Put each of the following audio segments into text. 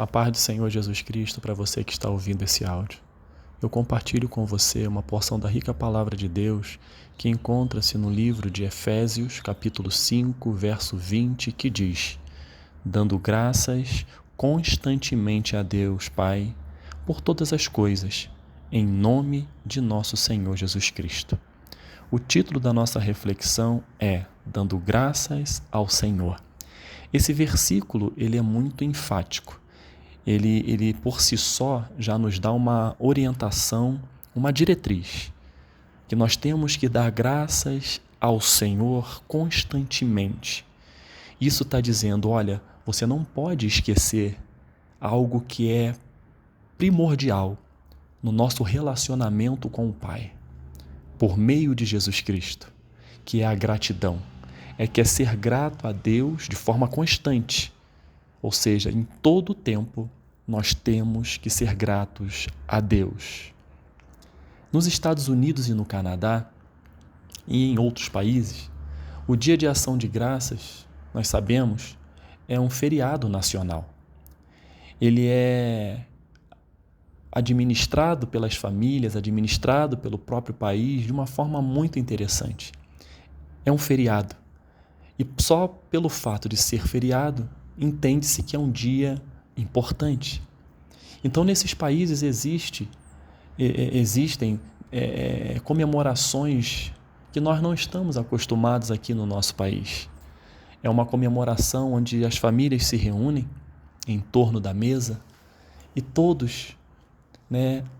A paz do Senhor Jesus Cristo para você que está ouvindo esse áudio. Eu compartilho com você uma porção da rica palavra de Deus que encontra-se no livro de Efésios, capítulo 5, verso 20, que diz: dando graças constantemente a Deus, Pai, por todas as coisas, em nome de nosso Senhor Jesus Cristo. O título da nossa reflexão é Dando graças ao Senhor. Esse versículo ele é muito enfático. Ele por si só já nos dá uma orientação, uma diretriz, que nós temos que dar graças ao Senhor constantemente. Isso está dizendo, olha, você não pode esquecer algo que é primordial no nosso relacionamento com o Pai, por meio de Jesus Cristo, que é a gratidão. É ser grato a Deus de forma constante. Ou seja, em todo o tempo, nós temos que ser gratos a Deus. Nos Estados Unidos e no Canadá, e em outros países, o Dia de Ação de Graças, nós sabemos, é um feriado nacional. Ele é administrado pelas famílias, administrado pelo próprio país de uma forma muito interessante. É um feriado. E só pelo fato de ser feriado, entende-se que é um dia importante. Então, nesses países existem comemorações que nós não estamos acostumados aqui no nosso país. É uma comemoração onde as famílias se reúnem em torno da mesa e todos,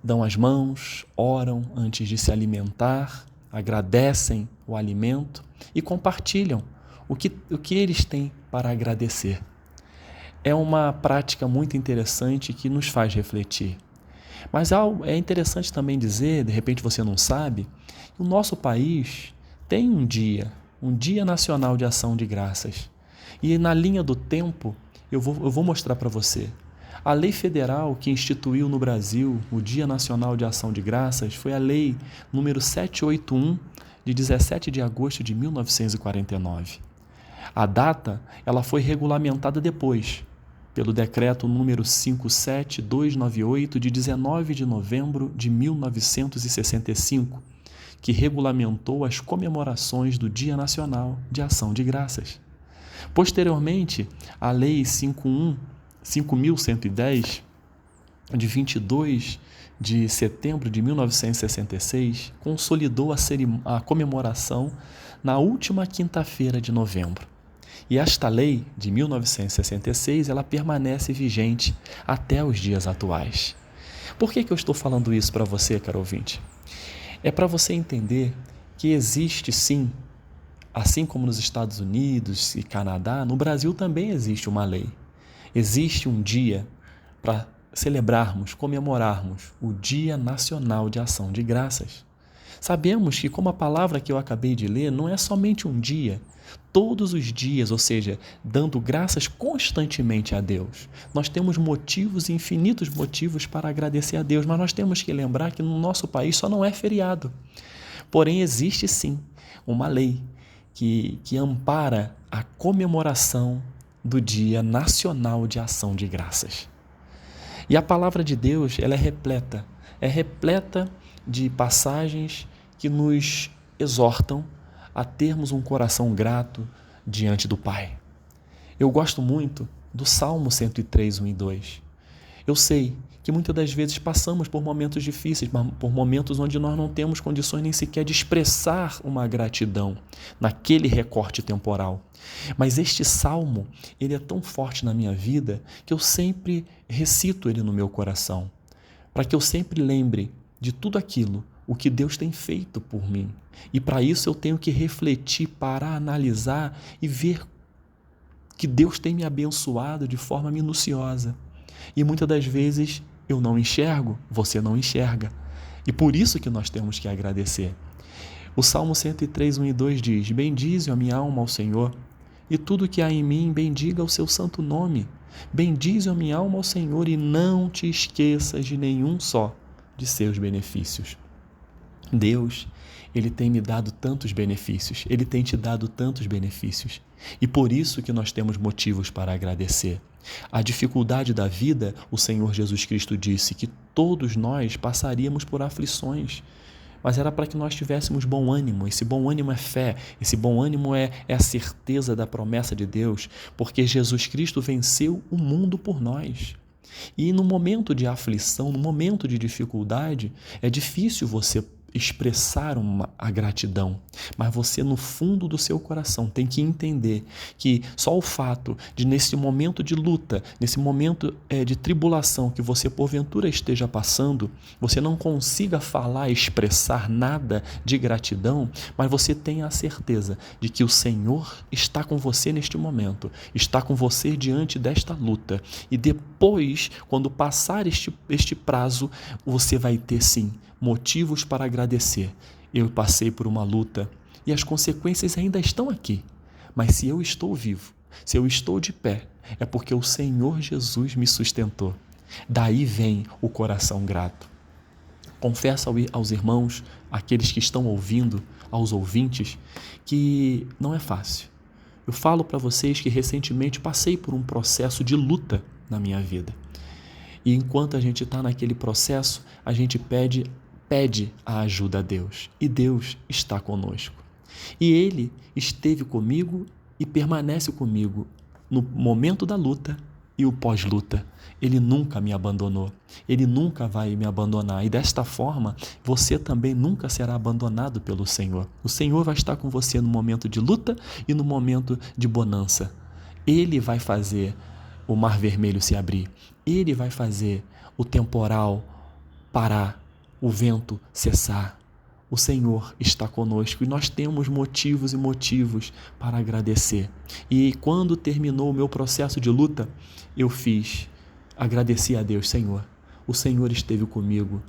dão as mãos, oram antes de se alimentar, agradecem o alimento e compartilham o que eles têm para agradecer. É uma prática muito interessante que nos faz refletir. Mas é interessante também dizer, de repente você não sabe, que o nosso país tem um dia nacional de ação de graças. E na linha do tempo, eu vou mostrar para você. A lei federal que instituiu no Brasil o Dia Nacional de Ação de Graças foi a Lei número 781, de 17 de agosto de 1949. A data ela foi regulamentada depois, pelo decreto número 57298, de 19 de novembro de 1965, que regulamentou as comemorações do Dia Nacional de Ação de Graças. Posteriormente, a Lei 5.110, de 22 de setembro de 1966, consolidou a comemoração na última quinta-feira de novembro. E esta lei, de 1966, ela permanece vigente até os dias atuais. Por que eu estou falando isso para você, caro ouvinte? É para você entender que existe sim, assim como nos Estados Unidos e Canadá, no Brasil também existe uma lei. Existe um dia para celebrarmos, comemorarmos o Dia Nacional de Ação de Graças. Sabemos que, como a palavra que eu acabei de ler, não é somente um dia, todos os dias, ou seja, dando graças constantemente a Deus. Nós temos motivos, infinitos motivos para agradecer a Deus, mas nós temos que lembrar que no nosso país só não é feriado. Porém, existe sim uma lei que ampara a comemoração do Dia Nacional de Ação de Graças. E a palavra de Deus, ela é repleta de passagens que nos exortam a termos um coração grato diante do Pai. Eu gosto muito do Salmo 103, 1 e 2. Eu sei que muitas das vezes passamos por momentos difíceis, por momentos onde nós não temos condições nem sequer de expressar uma gratidão naquele recorte temporal. Mas este salmo, ele é tão forte na minha vida que eu sempre recito ele no meu coração, para que eu sempre lembre de tudo aquilo, o que Deus tem feito por mim. E para isso eu tenho que refletir, parar, analisar e ver que Deus tem me abençoado de forma minuciosa. E muitas das vezes eu não enxergo, você não enxerga. E por isso que nós temos que agradecer. O Salmo 103, 1 e 2 diz: bendize a minha alma ao Senhor, e tudo que há em mim, bendiga o seu santo nome. Bendize a minha alma ao Senhor e não te esqueças de nenhum só de seus benefícios. Deus, Ele tem me dado tantos benefícios, Ele tem te dado tantos benefícios. E por isso que nós temos motivos para agradecer. A dificuldade da vida, o Senhor Jesus Cristo disse que todos nós passaríamos por aflições, mas era para que nós tivéssemos bom ânimo. Esse bom ânimo é fé, esse bom ânimo é a certeza da promessa de Deus, porque Jesus Cristo venceu o mundo por nós. E no momento de aflição, no momento de dificuldade, é difícil você expressar a gratidão, mas você no fundo do seu coração tem que entender que só o fato de nesse momento de luta, nesse momento de tribulação que você porventura esteja passando, você não consiga falar, expressar nada de gratidão, mas você tenha a certeza de que o Senhor está com você neste momento, está com você diante desta luta, e depois, quando passar este prazo, você vai ter sim motivos para agradecer. Eu passei por uma luta e as consequências ainda estão aqui. Mas se eu estou vivo, se eu estou de pé, é porque o Senhor Jesus me sustentou. Daí vem o coração grato. Confesso aos irmãos, àqueles que estão ouvindo, aos ouvintes, que não é fácil. Eu falo para vocês que recentemente passei por um processo de luta na minha vida. E enquanto a gente está naquele processo, a gente pede a ajuda a Deus. E Deus está conosco. E Ele esteve comigo e permanece comigo no momento da luta e o pós-luta. Ele nunca me abandonou. Ele nunca vai me abandonar. E desta forma, você também nunca será abandonado pelo Senhor. O Senhor vai estar com você no momento de luta e no momento de bonança. Ele vai fazer o mar vermelho se abrir. Ele vai fazer o temporal parar, o vento cessar. O Senhor está conosco e nós temos motivos e motivos para agradecer. E quando terminou o meu processo de luta, agradeci a Deus. Senhor, o Senhor esteve comigo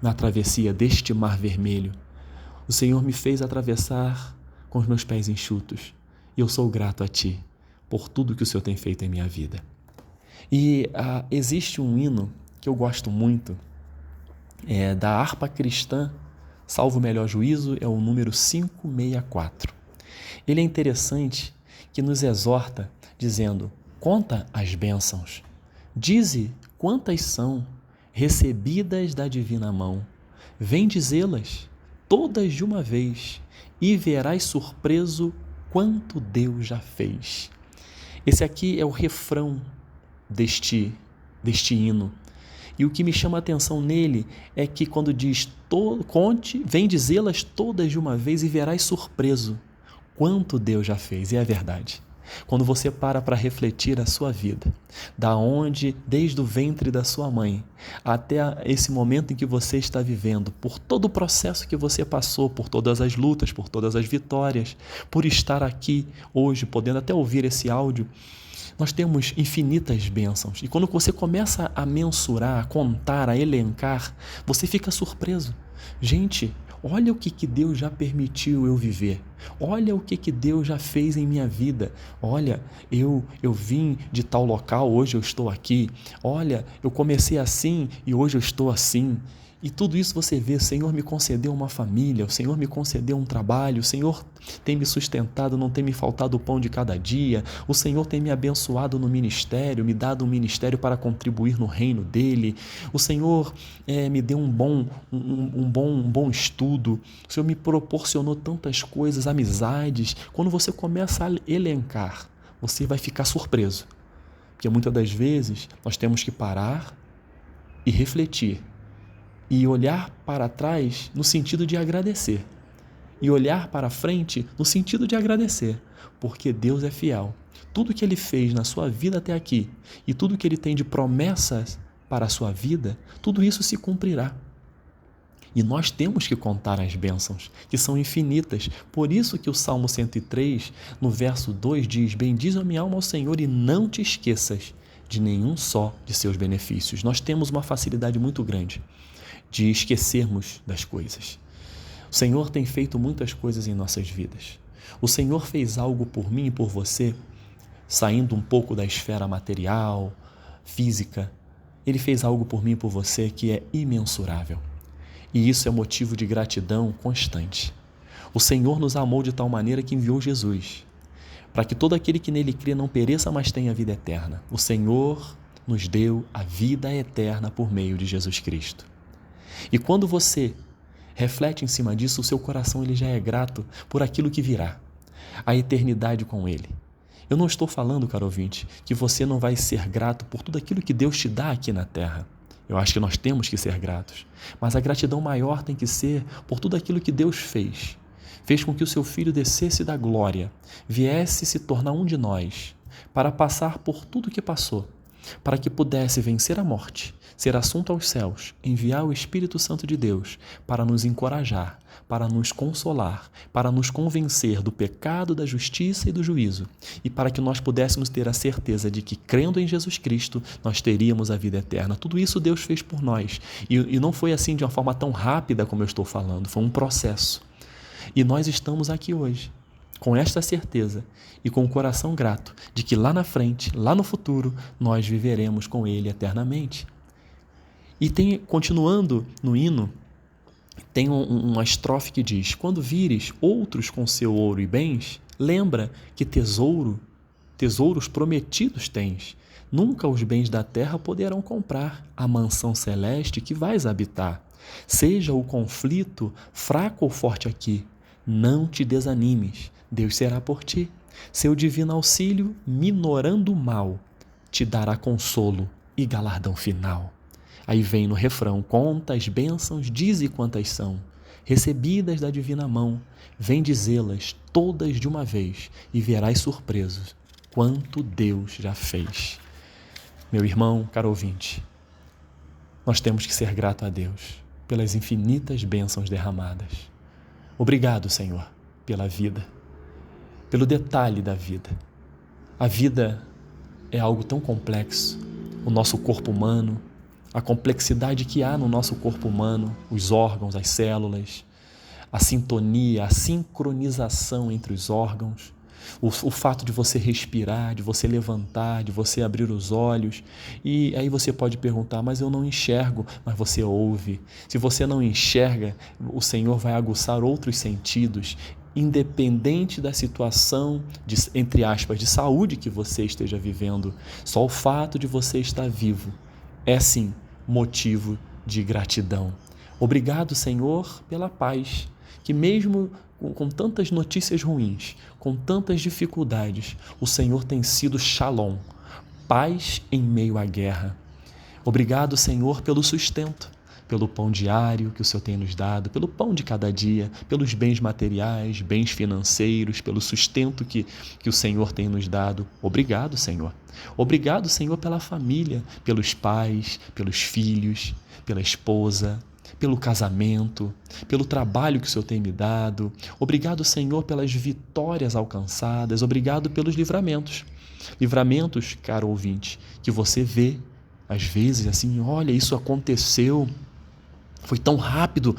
na travessia deste mar vermelho. O Senhor me fez atravessar com os meus pés enxutos. E eu sou grato a Ti por tudo que o Senhor tem feito em minha vida. E existe um hino que eu gosto muito, da harpa cristã, salvo o melhor juízo, é o número 564. Ele é interessante que nos exorta dizendo: conta as bênçãos, dize quantas são, recebidas da divina mão, vem dizê-las todas de uma vez, e verás surpreso quanto Deus já fez. Esse aqui é o refrão deste hino. E o que me chama a atenção nele é que quando diz, conte, vem dizê-las todas de uma vez e verás surpreso quanto Deus já fez. E é verdade. Quando você para refletir a sua vida, da onde, desde o ventre da sua mãe, até esse momento em que você está vivendo, por todo o processo que você passou, por todas as lutas, por todas as vitórias, por estar aqui hoje, podendo até ouvir esse áudio, nós temos infinitas bênçãos. E quando você começa a mensurar, a contar, a elencar, você fica surpreso. Gente, olha o que Deus já permitiu eu viver. Olha o que Deus já fez em minha vida. Olha, eu vim de tal local, hoje eu estou aqui. Olha, eu comecei assim e hoje eu estou assim. E tudo isso você vê, o Senhor me concedeu uma família, o Senhor me concedeu um trabalho, o Senhor tem me sustentado, não tem me faltado o pão de cada dia, o Senhor tem me abençoado no ministério, me dado um ministério para contribuir no reino dele, o Senhor me deu um bom estudo, o Senhor me proporcionou tantas coisas, amizades. Quando você começa a elencar, você vai ficar surpreso, porque muitas das vezes nós temos que parar e refletir, e olhar para trás no sentido de agradecer. E olhar para frente no sentido de agradecer. Porque Deus é fiel. Tudo que Ele fez na sua vida até aqui e tudo que Ele tem de promessas para a sua vida, tudo isso se cumprirá. E nós temos que contar as bênçãos, que são infinitas. Por isso que o Salmo 103, no verso 2, diz: bendize a minha alma ao Senhor e não te esqueças de nenhum só de seus benefícios. Nós temos uma facilidade muito grande de esquecermos das coisas. O Senhor tem feito muitas coisas em nossas vidas. O Senhor fez algo por mim e por você, saindo um pouco da esfera material, física. Ele fez algo por mim e por você que é imensurável. E isso é motivo de gratidão constante. O Senhor nos amou de tal maneira que enviou Jesus, para que todo aquele que nele crê não pereça, mas tenha vida eterna. O Senhor nos deu a vida eterna por meio de Jesus Cristo. E quando você reflete em cima disso, o seu coração ele já é grato por aquilo que virá, a eternidade com Ele. Eu não estou falando, caro ouvinte, que você não vai ser grato por tudo aquilo que Deus te dá aqui na terra. Eu acho que nós temos que ser gratos, mas a gratidão maior tem que ser por tudo aquilo que Deus fez. Fez com que o seu Filho descesse da glória, viesse se tornar um de nós, para passar por tudo que passou, para que pudesse vencer a morte, ser assunto aos céus, enviar o Espírito Santo de Deus para nos encorajar, para nos consolar, para nos convencer do pecado, da justiça e do juízo, e para que nós pudéssemos ter a certeza de que, crendo em Jesus Cristo, nós teríamos a vida eterna. Tudo isso Deus fez por nós, e não foi assim de uma forma tão rápida como eu estou falando, foi um processo. E nós estamos aqui hoje, com esta certeza e com o coração grato de que lá na frente, lá no futuro, nós viveremos com Ele eternamente. E continuando no hino, tem uma estrofe que diz: quando vires outros com seu ouro e bens, lembra que tesouros prometidos tens. Nunca os bens da terra poderão comprar a mansão celeste que vais habitar. Seja o conflito fraco ou forte aqui, não te desanimes, Deus será por ti. Seu divino auxílio, minorando o mal, te dará consolo e galardão final. Aí vem no refrão: conta as bênçãos, dize quantas são, recebidas da divina mão, vem dizê-las todas de uma vez, e verás surpresos quanto Deus já fez. Meu irmão, caro ouvinte, nós temos que ser grato a Deus pelas infinitas bênçãos derramadas. Obrigado, Senhor, pela vida, pelo detalhe da vida. A vida é algo tão complexo, o nosso corpo humano, a complexidade que há no nosso corpo humano, os órgãos, as células, a sintonia, a sincronização entre os órgãos, o fato de você respirar, de você levantar, de você abrir os olhos. E aí você pode perguntar: mas eu não enxergo. Mas você ouve. Se você não enxerga, o Senhor vai aguçar outros sentidos, independente da situação, entre aspas, de saúde que você esteja vivendo. Só o fato de você estar vivo é sim motivo de gratidão. Obrigado, Senhor, pela paz, que mesmo com tantas notícias ruins, com tantas dificuldades, o Senhor tem sido Shalom, paz em meio à guerra. Obrigado, Senhor, pelo sustento, pelo pão diário que o Senhor tem nos dado, pelo pão de cada dia, pelos bens materiais, bens financeiros, pelo sustento que o Senhor tem nos dado. Obrigado, Senhor. Obrigado, Senhor, pela família, pelos pais, pelos filhos, pela esposa, pelo casamento, pelo trabalho que o Senhor tem me dado. Obrigado, Senhor, pelas vitórias alcançadas. Obrigado pelos livramentos. Livramentos, caro ouvinte, que você vê, às vezes, assim: olha, isso aconteceu, foi tão rápido,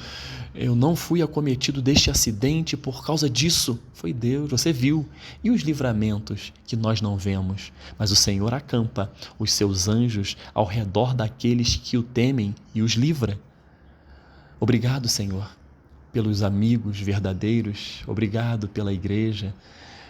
eu não fui acometido deste acidente por causa disso. Foi Deus, você viu. E os livramentos que nós não vemos, mas o Senhor acampa os seus anjos ao redor daqueles que o temem e os livra. Obrigado, Senhor, pelos amigos verdadeiros. Obrigado pela igreja,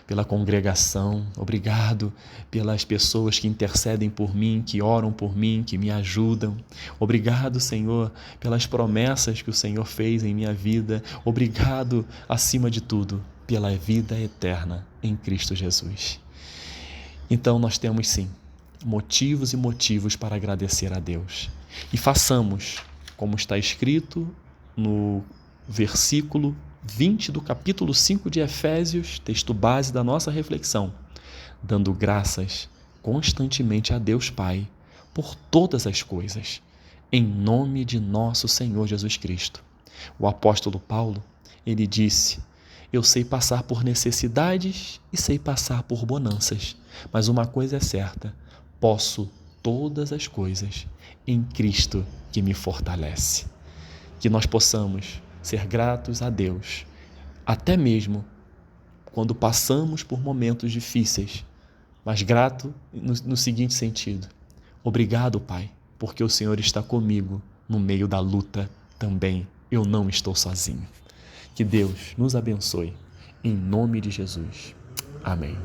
pela congregação. Obrigado pelas pessoas que intercedem por mim, que oram por mim, que me ajudam. Obrigado, Senhor, pelas promessas que o Senhor fez em minha vida. Obrigado, acima de tudo, pela vida eterna em Cristo Jesus. Então nós temos sim motivos e motivos para agradecer a Deus. E façamos como está escrito no versículo 20 do capítulo 5 de Efésios, texto base da nossa reflexão: dando graças constantemente a Deus Pai por todas as coisas, em nome de nosso Senhor Jesus Cristo. O apóstolo Paulo, ele disse: eu sei passar por necessidades e sei passar por bonanças, mas uma coisa é certa: posso todas as coisas em Cristo que me fortalece. Que nós possamos ser gratos a Deus, até mesmo quando passamos por momentos difíceis, mas grato no seguinte sentido: obrigado, Pai, porque o Senhor está comigo no meio da luta também, eu não estou sozinho. Que Deus nos abençoe. Em nome de Jesus. Amém.